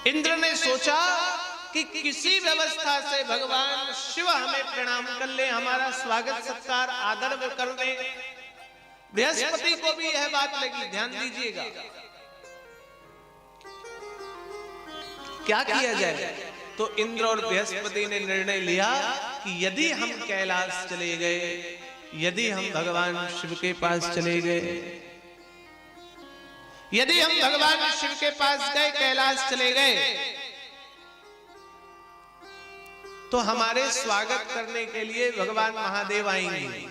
इंद्र ने सोचा कि किसी व्यवस्था से भगवान शिव हमें प्रणाम कर ले, हमारा स्वागत सत्कार आदर कर ले। बृहस्पति को भी यह बात लगी। ध्यान दीजिएगा, क्या किया जाए? तो इंद्र और बृहस्पति ने निर्णय लिया कि यदि हम कैलाश चले गए, यदि हम भगवान शिव के पास चले गए, यदि हम भगवान शिव के पास गए, कैलाश चले गए, तो हमारे स्वागत करने के लिए भगवान महादेव आएंगे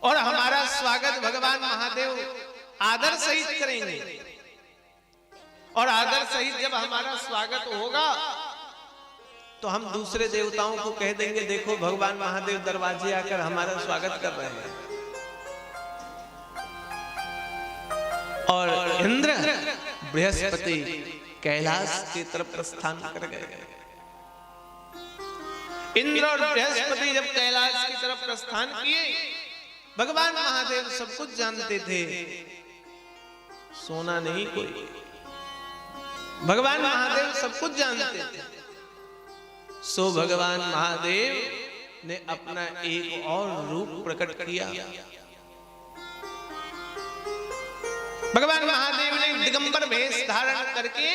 और हमारा स्वागत भगवान महादेव आदर सहित करेंगे। और आदर सहित जब हमारा स्वागत होगा तो हम दूसरे देवताओं को कह देंगे, देखो भगवान महादेव दरवाजे आकर हमारा स्वागत कर रहे हैं। और इंद्र बृहस्पति कैलाश की तरफ प्रस्थान कर गए। इंद्र और बृहस्पति जब कैलाश की तरफ प्रस्थान किए, भगवान महादेव सब कुछ जानते थे, सोना नहीं कोई। भगवान महादेव सब कुछ जानते थे। सो भगवान महादेव ने अपना एक और रूप प्रकट किया। भगवान महादेव ने दिगंबर वेश धारण करके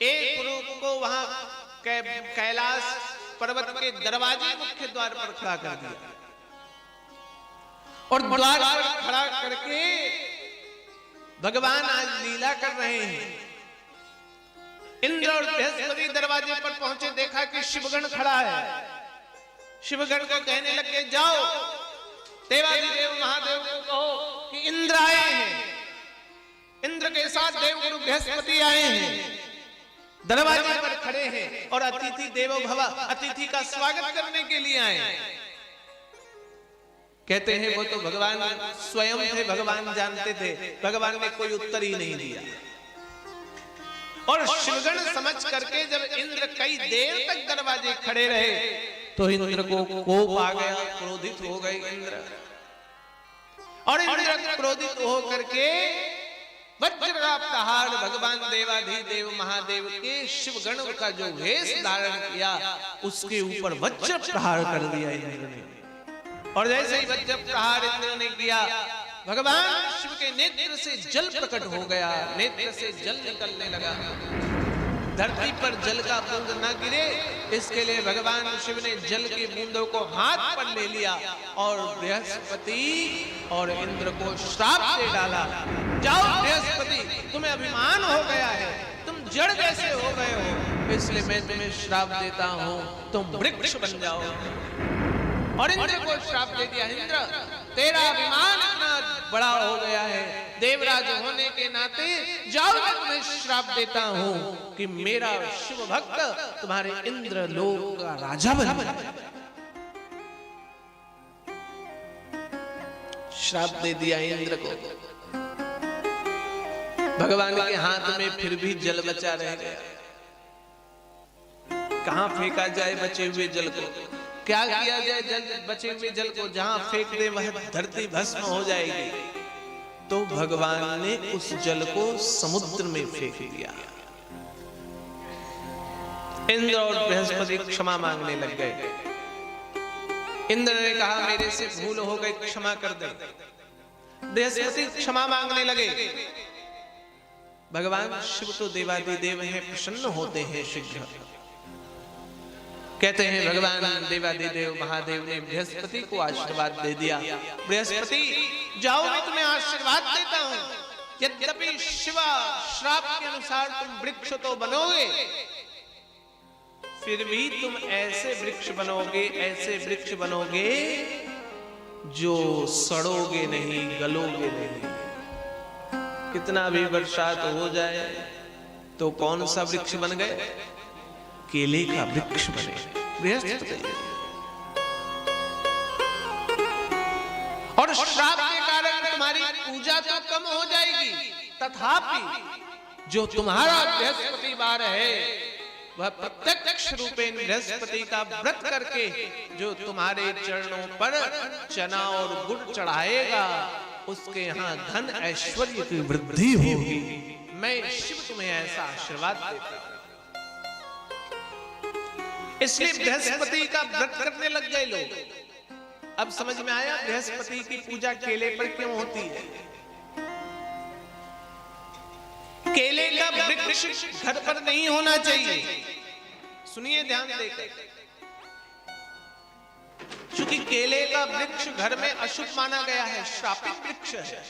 एक रूप को वहां कैलाश पर्वत के दरवाजे मुख्य द्वार पर खड़ा कर दिया और द्वार पर खड़ा करके भगवान आज लीला कर रहे हैं। इंद्र और बृहस्पति दरवाजे पर पहुंचे, देखा कि शिवगण खड़ा है। शिवगण को कहने लगे, जाओ देवादिदेव महादेव को कहो कि इंद्र आए हैं, इंद्र के साथ देवगुरु बृहस्पति आए हैं, दरवाजे पर खड़े हैं और अतिथि देवो भव, अतिथि का स्वागत करने के लिए आए हैं। कहते हैं वो तो भगवान स्वयं थे, भगवान जानते थे, भगवान ने कोई उत्तर ही नहीं दिया। और शिवगण समझ करके जब इंद्र कई देर तक दरवाजे खड़े रहे तो इंद्र को कोप आ गया, क्रोधित हो गए इंद्र। और इंद्र क्रोधित हो करके वज्र का प्रहार भगवान देवाधिदेव महादेव के शिवगण का जो वेश धारण किया उसके ऊपर वज्र प्रहार कर दिया इंद्र ने। और जैसे ही वज्र प्रहार इंद्र ने किया, भगवान शिव के नेत्र से जल प्रकट हो गया, नेत्र से जल निकलने लगा। धरती पर जल का बूंद न गिरे इसके लिए भगवान शिव ने जल की बूंदों को हाथ पर ले लिया और बृहस्पति और इंद्र को श्राप दे डाला। जाओ बृहस्पति, तुम्हें अभिमान हो गया है, तुम जड़ जैसे हो गए हो, इसलिए मैं तुम्हें श्राप देता हूं, तुम वृक्ष बन जाओ। और इंद्र को श्राप दे दिया, इंद्र तेरा अभिमान इतना बड़ा हो गया है, देवराज होने के नाते जाओ मैं तुम्हें श्राप देता हूं कि मेरा शिव भक्त तुम्हारे इंद्र लोक का राजा बन जाए। श्राप दे दिया इंद्र को। भगवान के हाथ में फिर भी जल बचा रह गया। कहां फेंका जाए बचे हुए जल को? क्या किया जाए जल बचे हुए जल को? जहां फेंक दे वह धरती भस्म हो जाएगी। तो भगवान ने उस जल को समुद्र में फेंक दिया। इंद्र और बृहस्पति क्षमा मांगने लग गए। इंद्र ने कहा मेरे से भूल हो गई, क्षमा कर दे। बृहस्पति क्षमा मांगने लगे। भगवान शिव तो देवादिदेव हैं, प्रसन्न होते हैं शीघ्र। कहते हैं भगवान देवादिदेव महादेव ने बृहस्पति को आशीर्वाद दे दिया। बृहस्पति जाओ मैं तुम्हें आशीर्वाद देता हूं, यद्यपि शिवा श्राप के अनुसार तुम वृक्ष तो बनोगे, फिर भी तुम ऐसे वृक्ष बनोगे, ऐसे वृक्ष बनोगे जो सड़ोगे नहीं, गलोगे नहीं। कितना भी बरसात हो जाए तो कौन सा वृक्ष बन गए? केले का वृक्ष बने बृहस्पति। और श्राप के कारण तुम्हारी पूजा तो कम हो जाएगी, तथापि जो तुम्हारा बृहस्पतिवार है वह प्रत्यक्ष रूपेण बृहस्पति का व्रत करके जो तुम्हारे चरणों पर चना और गुड़ चढ़ाएगा उसके यहाँ धन ऐश्वर्य की वृद्धि होगी। मैं शिव तुम्हें ऐसा आशीर्वाद देता हूं। इसलिए बृहस्पति का व्रत करने लग गए लोग। अब समझ में आया बृहस्पति की पूजा केले पर क्यों होती है। केले का वृक्ष घर पर नहीं होना चाहिए। सुनिए ध्यान देकर, क्योंकि केले का वृक्ष घर में अशुभ माना गया है, श्रापित वृक्ष है।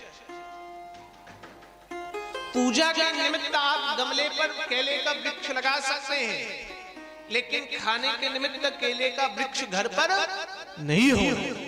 पूजा के निमित्त आप गमले पर केले का वृक्ष लगा सकते हैं, लेकिन खाने के निमित्त केले का वृक्ष घर पर नहीं हो।